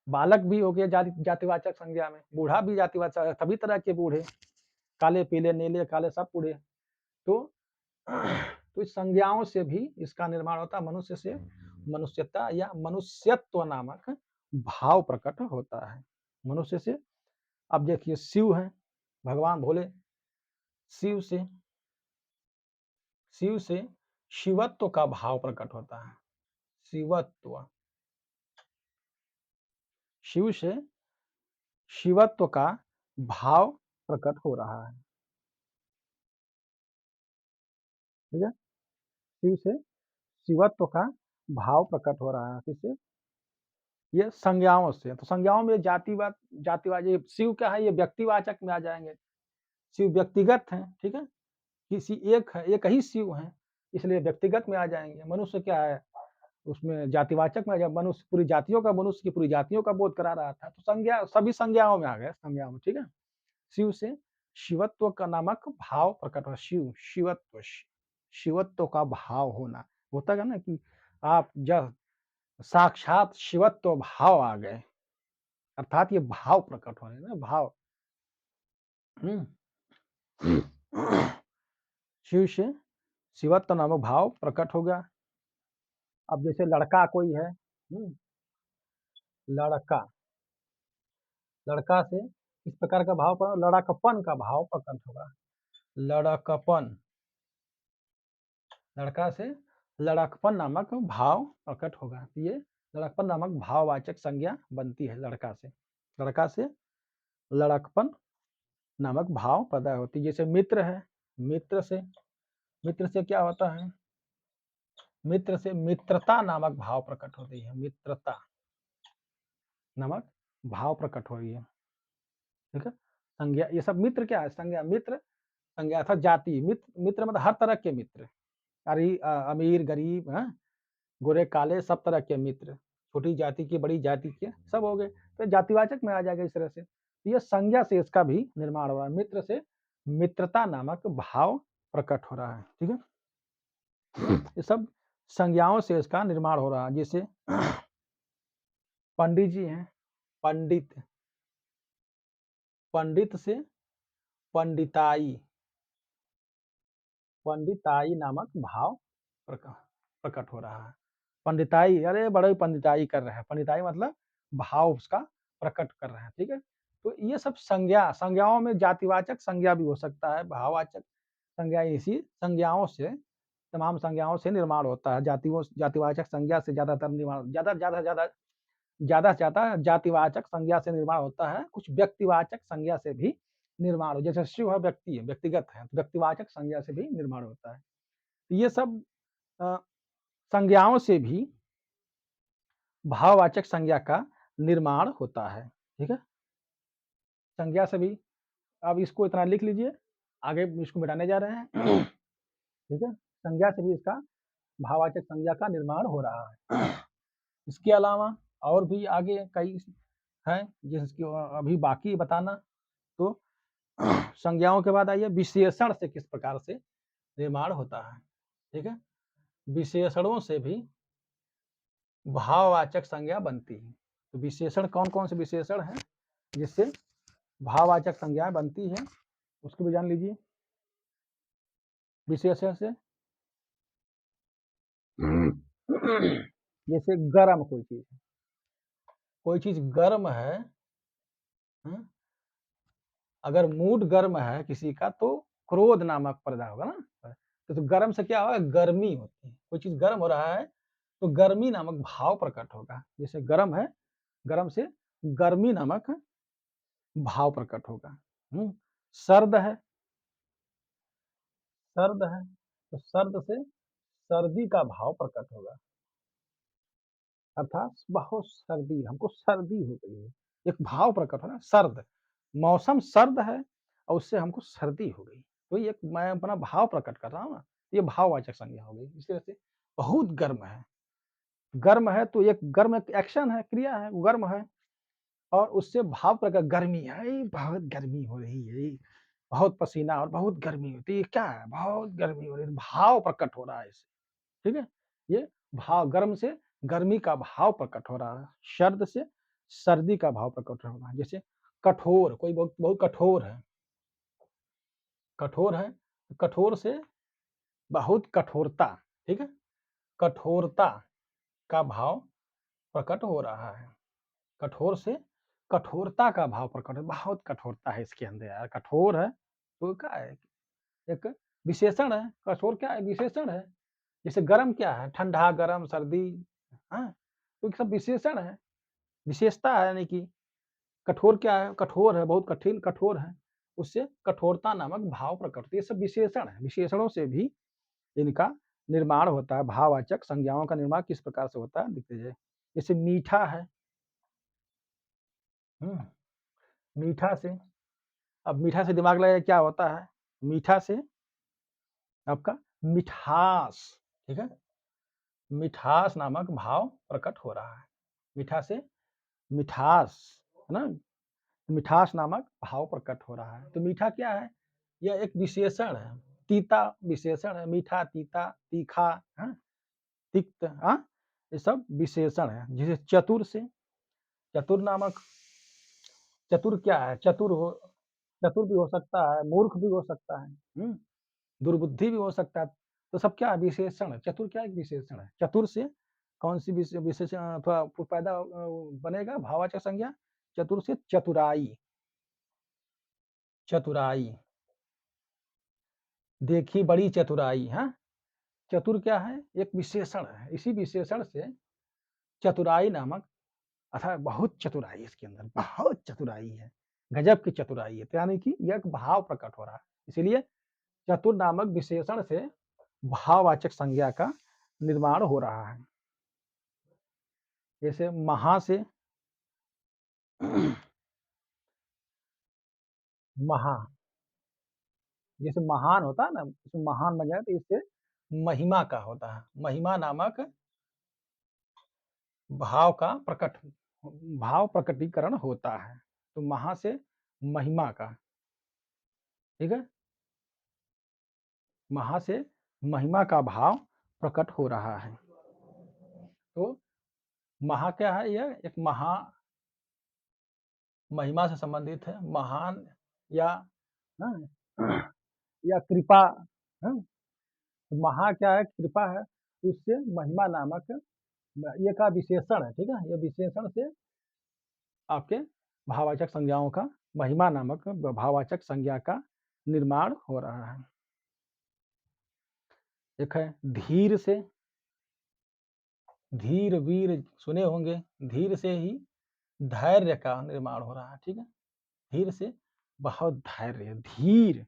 Speaker 1: बालक भी हो गया जातिवाचक संज्ञा में, बूढ़ा भी जातिवाचक, सभी तरह के बूढ़े, काले, पीले, नीले, काले सब बूढ़े। तो तो इस संज्ञाओं से भी इसका निर्माण होता है। मनुष्य से मनुष्यता या मनुष्यत्व नामक भाव प्रकट होता है। मनुष्य से अब देखिए शिव है, भगवान भोले, शिव से शिव से शिवत्व का भाव प्रकट होता है। शिवत्व, शिव से शिवत्व का भाव प्रकट हो रहा है। ठीक है? शिव से शिवत्व का भाव प्रकट हो रहा है। किससे? ये संज्ञाओं से। तो संज्ञाओं में जातिवाद, ये शिव क्या है? ये व्यक्तिवाचक में आ जाएँगे। शिव व्यक्तिगत हैं, ठीक है? किसी एक है, एक ही शिव हैं, इसलिए व्यक्तिगत में आ जाएँगे। मनुष्य क्या है? उसमें जातिवाचक में आ जाए, मनुष्य पूरी जातियों का, मनुष्य की पूरी जातियों का बोध करा रहा था। तो संज्ञा सभी संज्ञाओं में आ गए, संज्ञाओं में, ठीक है? शिव से शिवत्व का नामक भाव प्रकट हुआ। शिवत्व का भाव होना। होता है ना कि आप जब साक्षात शिवत्व भाव आ गए, अर्थात ये भाव प्रकट हो रहे हैं ना, भाव। हुँ। शिव से शिवत्व नामक भाव प्रकट हो गया। अब जैसे लड़का कोई है, लड़का, लड़का से इस प्रकार का भाव लड़कपन का भाव प्रकट होगा। लड़कपन, लड़का से लड़कपन नामक भाव प्रकट होगा। ये लड़कपन नामक भाववाचक संज्ञा बनती है लड़का से। लड़का से लड़कपन नामक भाव पैदा होती है। जैसे मित्र है, मित्र से मित्र से क्या होता है? मित्र से मित्रता नामक भाव प्रकट होती है। मित्रता नामक भाव प्रकट हो रही है। ठीक है? संज्ञा ये सब मित्र क्या है? संज्ञा मित्र, संज्ञा अर्थात जाति, मित्र मित्र मतलब हर तरह के मित्र, अमीर, गरीब, हाँ? गोरे, काले सब तरह के मित्र, छोटी जाति के, बड़ी जाति के, सब हो गए। तो जातिवाचक में आ जाएगा इस तरह से। तो ये संज्ञा से इसका भी निर्माण हो रहा है। मित्र से मित्रता नामक भाव प्रकट हो रहा है, ठीक है? ये सब संज्ञाओं से इसका निर्माण हो रहा है। जैसे पंडित जी हैं, पंडित, पंडित से पंडिताई, पंडिताई नामक भाव प्रकट हो रहा है। पंडिताई, अरे बड़े पंडिताई कर रहे हैं। पंडिताई मतलब भाव उसका प्रकट कर रहे हैं, ठीक है? तो ये सब संज्ञा, संज्ञाओं में जातिवाचक संज्ञा भी हो सकता है, भाववाचक संज्ञा, इसी संज्ञाओं से, तमाम संज्ञाओं से निर्माण होता है। जातिवाचक संज्ञा से ज़्यादातर निर्माण, ज़्यादा से ज़्यादा जातिवाचक संज्ञा से निर्माण होता है। कुछ व्यक्तिवाचक संज्ञा से भी निर्माण हो, जैसे शिव है, व्यक्ति है, व्यक्तिगत है, व्यक्तिवाचक संज्ञा से भी निर्माण होता है। ये सब अ, संज्ञाओं से भी भाववाचक संज्ञा का निर्माण होता है, ठीक है? संज्ञा से भी, अब इसको इतना लिख लीजिए, आगे इसको मिटाने जा रहे हैं, ठीक है? संज्ञा से भी इसका भाववाचक संज्ञा का निर्माण हो रहा है। इसके अलावा और भी आगे कई हैं जिसकी अभी बाकी बताना। तो संज्ञाओं के बाद आइए विशेषण से किस प्रकार से निर्माण होता है, ठीक है? विशेषणों से भी भाववाचक संज्ञा बनती है। तो विशेषण कौन-कौन से विशेषण हैं जिससे भाववाचक संज्ञाएँ बनती हैं, उसको भी जान लीजिए। विशेषण से जैसे गरम कोई चीज़ गर्म है, हाँ? अगर मूड गर्म है किसी का तो क्रोध नामक पैदा होगा ना। तो गर्म से क्या होगा? गर्मी होती है। कोई चीज़ गर्म हो रहा है तो गर्मी नामक भाव प्रकट होगा। जैसे गर्म है, गर्म से गर्मी नामक भाव प्रकट होगा। सर्द है, सर्द है तो सर्द से सर्दी का भाव प्रकट होगा। अर्थात बहुत सर्दी, हमको सर्दी हो गई है। एक भाव प्रकट हो ना, सर्द, मौसम सर्द है और उससे हमको सर्दी हो गई। तो ये एक मैं अपना भाव प्रकट कर रहा हूँ ना, ये भाववाचक संज्ञा हो गई। इस तरह से बहुत गर्म है तो एक गर्म एक एक्शन है, क्रिया है, वो गर्म है और उससे भाव प्रकट, गर्मी है, बहुत गर्मी हो रही है, बहुत पसीना और बहुत गर्मी होती है, क्या है? बहुत गर्मी हो रही है, भाव प्रकट हो रहा है इससे, ठीक है? ये भाव, गर्म से गर्मी का भाव प्रकट हो रहा है, सर्द से सर्दी का भाव प्रकट हो रहा है। जैसे कठोर, कोई बहुत बहुत कठोर है, कठोर से बहुत कठोरता, ठीक है? कठोरता का भाव प्रकट हो रहा है। कठोर से कठोरता का भाव प्रकट है, बहुत कठोरता है इसके अंदर यार, कठोर है, तो क्या है? एक विशेषण है, कठोर क्या है? विशेषण है। जैसे गर्म क्या है? ठंडा, गर्म, सर्दी, हाँ? तो ये सब विशेषण है, विशेषता है, यानी कि कठोर क्या है? कठोर है, बहुत कठिन, कठोर है, उससे कठोरता नामक भाव प्रकट होती है। ये सब विशेषण है, विशेषणों से भी इनका निर्माण होता है। भाववाचक संज्ञाओं का निर्माण किस प्रकार से होता है, देख लीजिए। जैसे मीठा है, हुँ, मीठा से, अब मीठा से दिमाग लगाइए क्या होता है? मीठा से आपका मिठास, ठीक है? मिठास नामक भाव प्रकट हो रहा है। मीठा से मिठास, है ना? मिठास नामक भाव प्रकट हो रहा है। तो मीठा क्या है? यह एक विशेषण है। तीता विशेषण है, मीठा, तीता, तीखा, हाँ? तिक्त, हाँ? ये सब विशेषण है। जैसे चतुर से, चतुर नामक, चतुर क्या है? चतुर भी हो सकता है, मूर्ख भी हो सकता है, दुर्बुद्धि भी हो सकता है। तो सब क्या है? विशेषण है। चतुर क्या है? एक विशेषण है। चतुर से कौन-सी विशेषण अथवा पैदा बनेगा भाववाचक संज्ञा? चतुर से चतुराई, चतुराई, देखी बड़ी चतुराई, हाँ? चतुर क्या है? एक विशेषण है। इसी विशेषण से चतुराई नामक, अर्थात बहुत चतुराई इसके अंदर, बहुत चतुराई है, गजब की चतुराई है। तो यानी कि यह एक भाव प्रकट हो रहा है। इसीलिए चतुर नामक विशेषण से भाववाचक संज्ञा का निर्माण हो रहा है। जैसे महा से महा, जैसे महान होता है ना, इसमें महान बन जाए तो इससे महिमा का होता है। महिमा नामक भाव का भाव प्रकटीकरण होता है। तो महा से महिमा का, ठीक है? महा से महिमा का भाव प्रकट हो रहा है। तो महा क्या है? यह एक महिमा से संबंधित है, महान या हाँ, या कृपा, हाँ, महा क्या है? कृपा है, उससे महिमा नामक ये का विशेषण है, ठीक है? ये विशेषण से आपके भाववाचक संज्ञाओं का, महिमा नामक भाववाचक संज्ञा का निर्माण हो रहा है। एक है धीर से, धीर वीर सुने होंगे, धीर से ही धैर्य का निर्माण हो रहा है, ठीक है? धीर से बहुत धैर्य, धीर,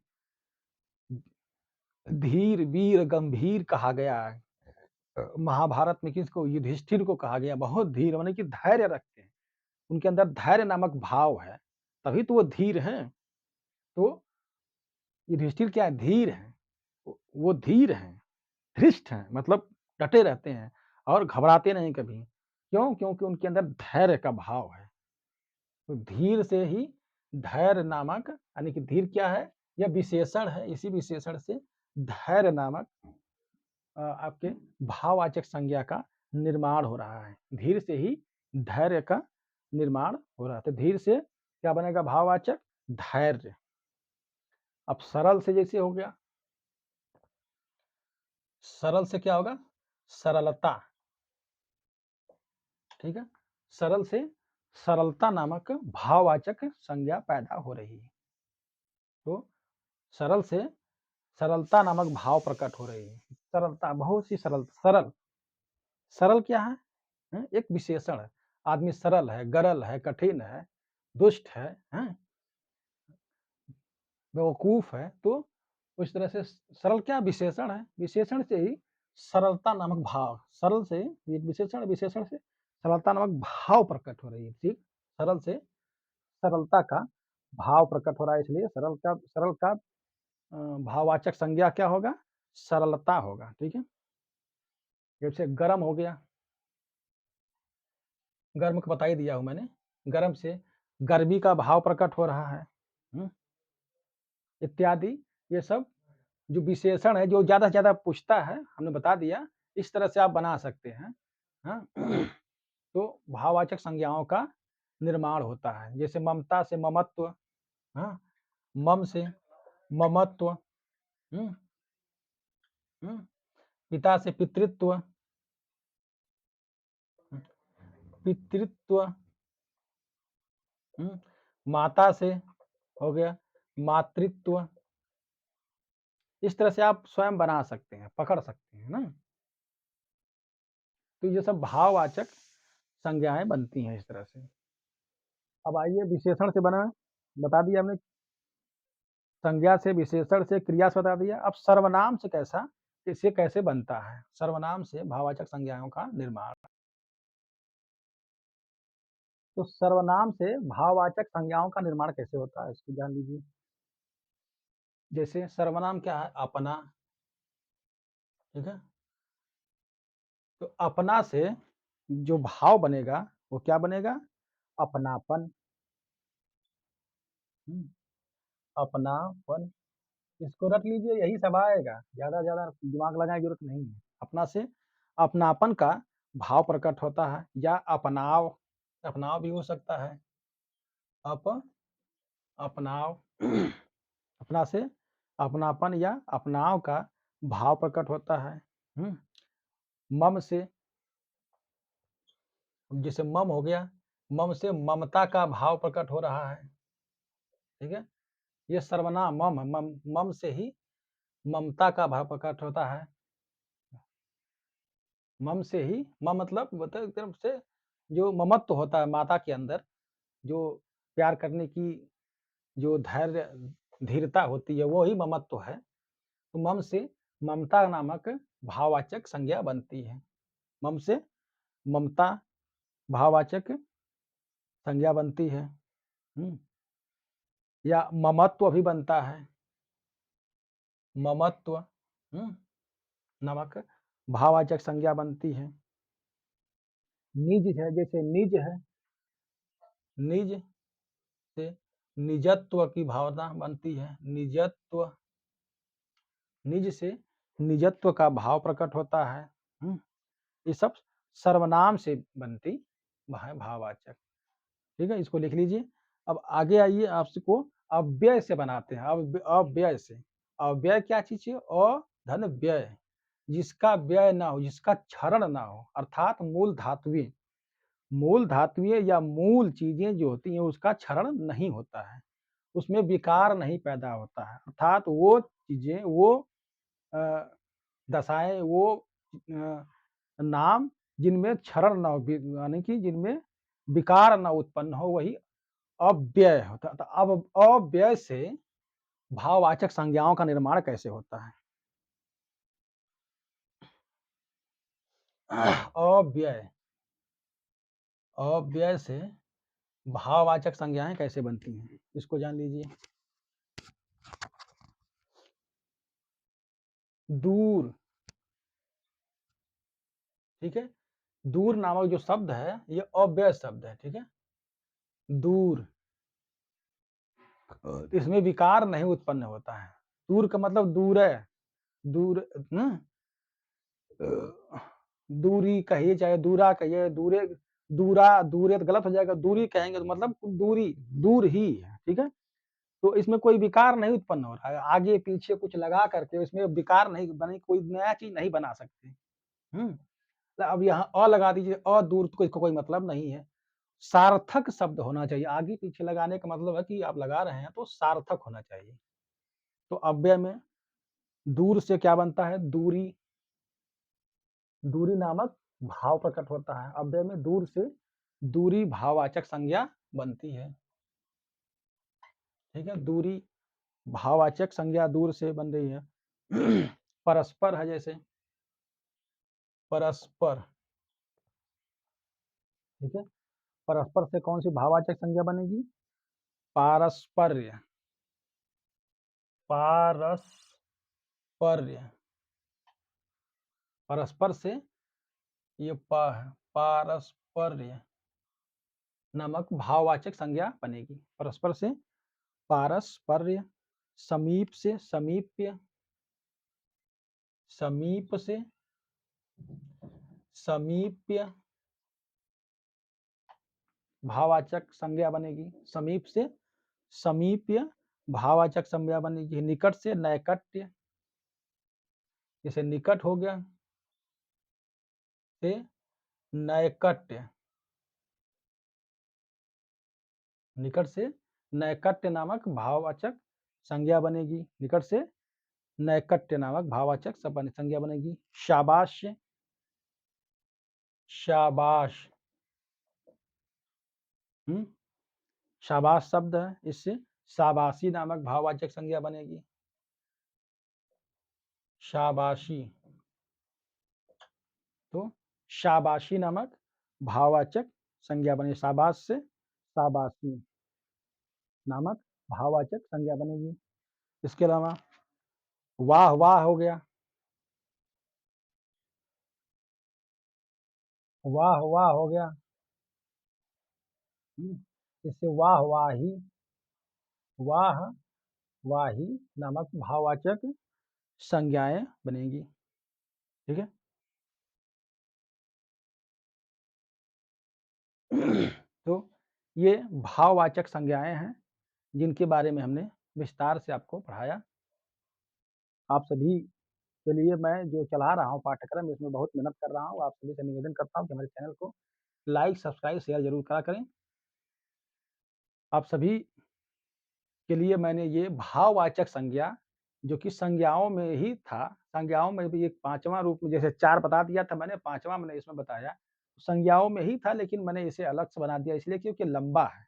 Speaker 1: धीर वीर गंभीर कहा गया है। महाभारत में किसको? युधिष्ठिर को कहा गया बहुत धीर, माने कि धैर्य रखते हैं, उनके अंदर धैर्य नामक भाव है, तभी तो वो धीर हैं। तो युधिष्ठिर क्या है? धीर हैं, वो धीर हैं, धृष्ट हैं, मतलब डटे रहते हैं और घबराते नहीं कभी। क्यों? क्योंकि उनके अंदर धैर्य का भाव है। तो धीर से ही धैर्य नामक, यानी कि धीर क्या है? यह विशेषण है, इसी विशेषण से धैर्य नामक आपके भाववाचक संज्ञा का निर्माण हो रहा है। धीर से ही धैर्य का निर्माण हो रहा है। तो धीर से क्या बनेगा? भाववाचक धैर्य। अब सरल से जैसे हो गया, सरल से क्या होगा? सरलता, ठीक है? सरल से सरलता नामक भाववाचक संज्ञा पैदा हो रही है। तो सरल से सरलता नामक भाव प्रकट हो रही है। सरलता, बहुत सी सरल, सरल, सरल क्या है? एक विशेषण है। आदमी सरल है, गरल है, कठिन है, दुष्ट है, हैं? बेवकूफ है। तो उस तरह से सरल क्या विशेषण है? विशेषण से ही सरलता नामक भाव, सरल से एक विशेषण, विशेषण से सरलता नामक भाव प्रकट हो रही है, ठीक? सरल से सरलता का भाव प्रकट हो रहा है, इसलिए सरल का भाववाचक संज्ञा क्या होगा? सरलता होगा, ठीक है? जैसे गर्म हो गया, गर्म को बता ही दिया हूँ मैंने, गर्म से गर्मी का भाव प्रकट हो रहा है, इत्यादि। ये सब जो विशेषण है, जो ज़्यादा से ज़्यादा पूछता है, हमने बता दिया, इस तरह से आप बना सकते हैं, हाँ? तो भाववाचक संज्ञाओं का निर्माण होता है। जैसे ममता से ममत्व, हाँ? मम से ममत्व, हुँ, हुँ? पिता से पितृत्व, पितृत्व, माता से हो गया मातृत्व। इस तरह से आप स्वयं बना सकते हैं, पकड़ सकते हैं ना? तो ये सब भाववाचक संज्ञाएँ बनती हैं इस तरह से। अब आइए विशेषण से बना, बता दिया हमने, संज्ञा से, विशेषण से, क्रिया से बता दिया। अब सर्वनाम से कैसा, इसे कैसे बनता है? सर्वनाम से भाववाचक संज्ञाओं का निर्माण। तो सर्वनाम से भाववाचक संज्ञाओं का निर्माण कैसे होता है, इसको जान लीजिए। जैसे सर्वनाम क्या है? अपना, ठीक है? तो अपना से जो भाव बनेगा, वो क्या बनेगा? अपनापन, हुँ, अपनापन। इसको रट लीजिए, यही सब आएगा, ज़्यादा दिमाग लगाने की ज़रूरत नहीं है। अपना से अपनापन का भाव प्रकट होता है, या अपनाव, अपनाव भी हो सकता है। अप अपनाव, अपना से अपनापन या अपनाव का भाव प्रकट होता है। हुँ? मम से, जैसे मम हो गया, मम से ममता का भाव प्रकट हो रहा है, ठीक है? ये सर्वनाम मम से ही ममता का भाव प्रकट होता है। मम से ही, मम मतलब होता है एक तरफ से जो ममत्व होता है माता के अंदर, जो प्यार करने की जो धैर्य, धीरता होती है, वो ही ममत्व है। तो मम से ममता नामक भाववाचक संज्ञा बनती है। मम से ममता भाववाचक संज्ञा बनती है। हुँ? या ममत्व भी बनता है, ममत्व, हुँ, नमक भाववाचक संज्ञा बनती है। निज है, जैसे निज है, निज से निजत्व की भावना बनती है, निजत्व, निज से निजत्व का भाव प्रकट होता है। हुँ, ये सब सर्वनाम से बनती है भाववाचक। ठीक है, इसको लिख लीजिए। अब आगे आइए आपको अव्यय से बनाते हैं, अव्यय से। अव्यय क्या चीज़ है? अ धन व्यय, जिसका व्यय ना हो, जिसका क्षरण ना हो, अर्थात मूल धातुएँ या मूल चीज़ें जो होती हैं उसका क्षरण नहीं होता है, उसमें विकार नहीं पैदा होता है। अर्थात वो चीज़ें, वो अ, दशाएँ, वो नाम जिनमें क्षरण ना हो, यानी कि जिनमें विकार ना उत्पन्न हो, वही अव्यय होता है। तो अब अव्यय से भाववाचक संज्ञाओं का निर्माण कैसे होता है? अव्यय, अव्यय से भाववाचक संज्ञाएँ कैसे बनती हैं? इसको जान लीजिए। दूर, ठीक है? दूर नामक जो शब्द है, ये अव्यय शब्द है, ठीक है? दूर, इसमें विकार नहीं उत्पन्न होता है। दूर का मतलब दूरय, दूर, दूरी कहिए चाहे दूरा कहिए, दूरे तो गलत हो जाएगा, दूरी कहेंगे तो मतलब दूरी, दूर ही है, ठीक है? तो इसमें कोई विकार नहीं उत्पन्न हो रहा है, आगे-पीछे कुछ लगा करके इसमें विकार नहीं बनी, कोई नया चीज़ नहीं बना सकते। हुँ? तो अब यहाँ लगा दीजिए, दूर तो इसका कोई मतलब नहीं है। सार्थक शब्द होना चाहिए, आगे-पीछे लगाने का मतलब है कि आप लगा रहे हैं तो सार्थक होना चाहिए। तो अव्यय में दूर से क्या बनता है? दूरी, दूरी नामक भाव प्रकट होता है। अव्यय में दूर से दूरी भाववाचक संज्ञा बनती है। ठीक है? दूरी भाववाचक संज्ञा दूर से बन रही है। परस्पर है जैसे, परस्पर, ठीक है? परस्पर से कौन सी भाववाचक संज्ञा बनेगी? पारस्पर्य, पारस्पर्य, परस्पर से ये प है, पारस्पर्य नामक भाववाचक संज्ञा बनेगी। परस्पर से पारस्पर्य, समीप से समीप्य, समीप से समीप्य भाववाचक संज्ञा बनेगी। समीप से समीप्य भाववाचक संज्ञा बनेगी। निकट से नैकट्य, जैसे निकट हो गया, से नैकट्य, निकट से नैकट्य नामक भाववाचक संज्ञा बनेगी। निकट से नैकट्य नामक भाववाचक संज्ञा बनेगी। शाबाश, शाबाश, हुँ? शाबाश शब्द है, इससे शाबाशी नामक भाववाचक संज्ञा बनेगी। शाबाशी, तो शाबाशी नामक भाववाचक संज्ञा बनेगी। शाबाश से शाबाशी नामक भाववाचक संज्ञा बनेगी। इसके अलावा वाह वाह हो गया, वाह वाह हो गया, हुँ? इससे वाह वाही, वाह वाही नामक भाववाचक संज्ञाएँ बनेंगी। ठीक है? तो ये भाववाचक संज्ञाएँ हैं, जिनके बारे में हमने विस्तार से आपको पढ़ाया। आप सभी के लिए मैं जो चला रहा हूँ पाठ्यक्रम, इसमें बहुत मेहनत कर रहा हूँ। आप सभी से निवेदन करता हूँ कि हमारे चैनल को लाइक, सब्सक्राइब, शेयर ज़रूर करा करें। आप सभी के लिए मैंने ये भाववाचक संज्ञा, जो कि संज्ञाओं में ही था, संज्ञाओं में भी एक 5वां रूप में, जैसे 4 बता दिया था मैंने, 5वां मैंने इसमें बताया। संज्ञाओं में ही था, लेकिन मैंने इसे अलग से बना दिया इसलिए क्योंकि लंबा है।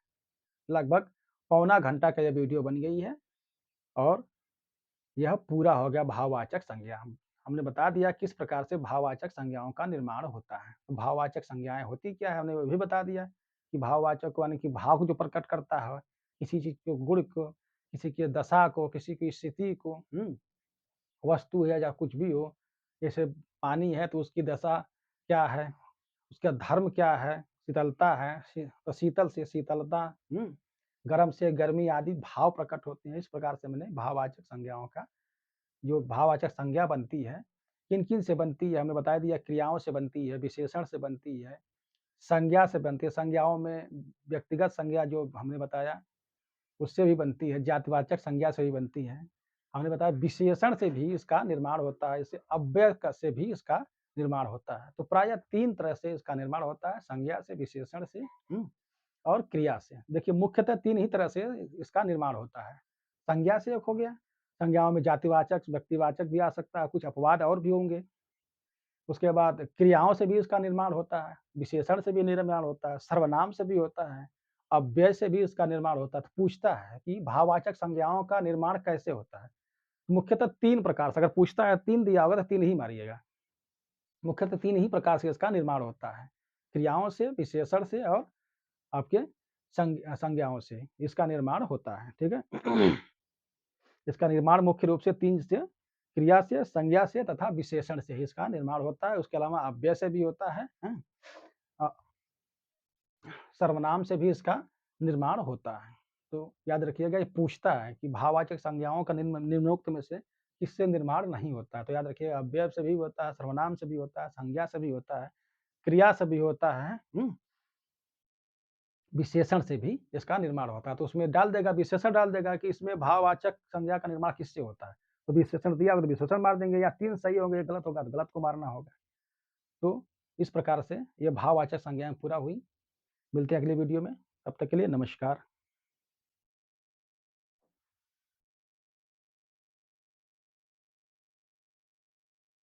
Speaker 1: लगभग पौना घंटा का ये वीडियो बन गई है और यह पूरा हो गया भाववाचक संज्ञा। हमने बता दिया किस प्रकार से भाववाचक संज्ञाओं का निर्माण होता है। तो भाववाचक संज्ञाएँ होती क्या है, हमने वो भी बता दिया कि भाववाचक यानी कि भाव को जो प्रकट करता है, किसी चीज़ के गुण को किसी की दशा को, किसी की स्थिति को, वस्तु है या कुछ भी हो, जैसे पानी है तो उसकी दशा क्या है, उसका धर्म क्या है, शीतलता है, तो शीतल से शीतलता, गर्म से गर्मी आदि भाव प्रकट होते हैं। इस प्रकार से मैंने भाववाचक संज्ञाओं का जो भाववाचक संज्ञा बनती है, किन-किन से बनती है हमने बता दिया, क्रियाओं से बनती है, विशेषण से बनती है, संज्ञा से बनती है। संज्ञाओं में व्यक्तिगत संज्ञा जो हमने बताया उससे भी बनती है, जातिवाचक संज्ञा से भी बनती है। हमने बताया विशेषण से भी इसका निर्माण होता है, इससे अव्यय क से भी इसका निर्माण होता है। तो प्रायः 3 तरह से इसका निर्माण होता है, संज्ञा से, विशेषण से, और क्रिया से। देखिए मुख्यतः 3 ही तरह से इसका निर्माण होता है। संज्ञा से एक हो गया, संज्ञाओं में जातिवाचक, व्यक्तिवाचक भी आ सकता है, कुछ अपवाद और भी होंगे। उसके बाद क्रियाओं से भी इसका निर्माण होता है, विशेषण से भी निर्माण होता है, सर्वनाम से भी होता है, अव्यय से भी इसका निर्माण होता है। तो पूछता है कि भाववाचक संज्ञाओं का निर्माण कैसे होता है? मुख्यतः 3 प्रकार से, अगर पूछता है 3 दिया होगा तो 3 ही मारिएगा। मुख्यतः 3 ही प्रकार से इसका निर्माण होता है। क्रियाओं से, विशेषण से और आपके संज्ञाओं से इसका निर्माण होता है, ठीक है? इसका निर्माण मुख्य रूप से 3 से, क्रिया से, संज्ञा से तथा विशेषण से ही इसका निर्माण होता है। उसके अलावा अव्यय से भी होता है, हैं? अ, सर्वनाम से भी इसका निर्माण होता है। तो याद रखिएगा ये पूछता है कि भाववाचक संज्ञाओं का निम्नोक्त में से किससे निर्माण नहीं होता है। तो याद रखिएगा अव्यय से भी होता है, सर्वनाम से भी होता है, संज्ञा से भी होता है, क्रिया से भी होता है, विशेषण से भी इसका निर्माण होता है। तो उसमें डाल देगा, विशेषण डाल देगा कि इसमें भाववाचक संज्ञा का निर्माण किससे होता है। तो विशेषण दिया होगा तो विशेषण मार देंगे, या 3 सही होंगे, 1 गलत होगा तो गलत को मारना होगा। तो इस प्रकार से ये भाववाचक संज्ञाएँ पूरा हुई। मिलते हैं अगली वीडियो में, तब तक के लिए नमस्कार।